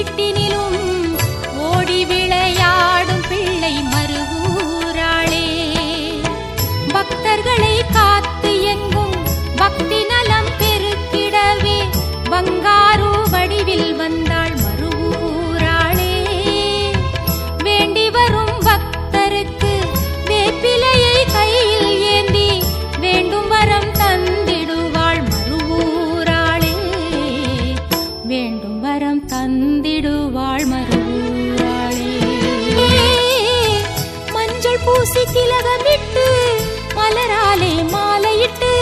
வீட்டினிலும் ஓடி விளையாடும் பிள்ளை மருவூராளே. பக்தர்களை காத்து எங்கும் பக்தி நலம் பெருக்கிடவே பங்காரு வடிவில் வந்தாள் மருவூராளே. வேண்டி வரும் பக்தருக்கு வேப்பிலையை கையில் ஏந்தி வேண்டும் வரம் தந்திடுவாள் மருவூராளே. வேண்டும் வரம் தந்திடுவாள் மருவூராளே. மஞ்சள் பூசி திலகமிட்டு மலராலே மாலையிட்டு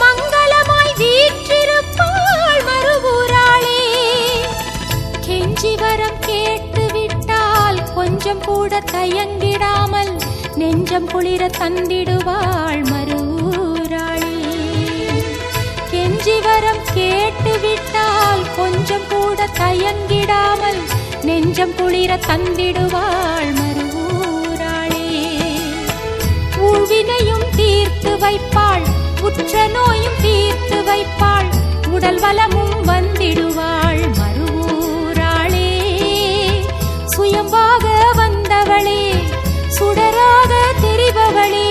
மங்களமாய் வீற்றிருப்பாள் மருவூராளே. கெஞ்சி வரம் கேட்டு விட்டால் கொஞ்சம் கூட தயங்கிடாமல் நெஞ்சம் குளிர தந்திடுவாள் மருவூராளே. கெஞ்சி வரம் கேட்டு விட்டால் கொஞ்சம் கூட தயங்கிடாமல் நெஞ்சம் குளிர தந்திடுவாள் மருவூராளே. ஊழ்வினையும் தீர்த்து வைப்பாள், உற்ற நோயும் தீர்த்து வைப்பாள், உடல் வலமும் வந்திடுவாள் மருவூராளே. சுயம்பாக வந்தவளே, சுடராக தெரிபவளே,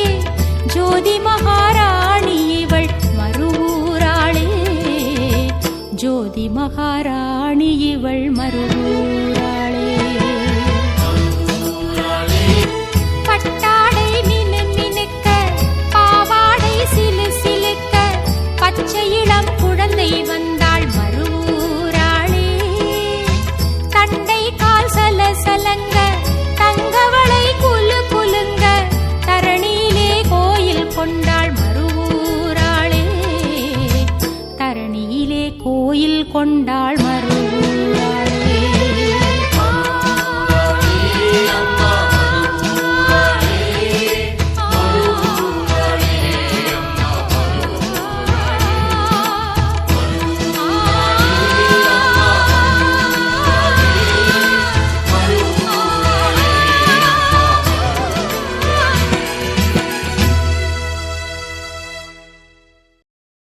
ஜோதி மகாராணி இவள் மருவூராளே. ஜோதி மகாராணி இவள் மருவூராளே.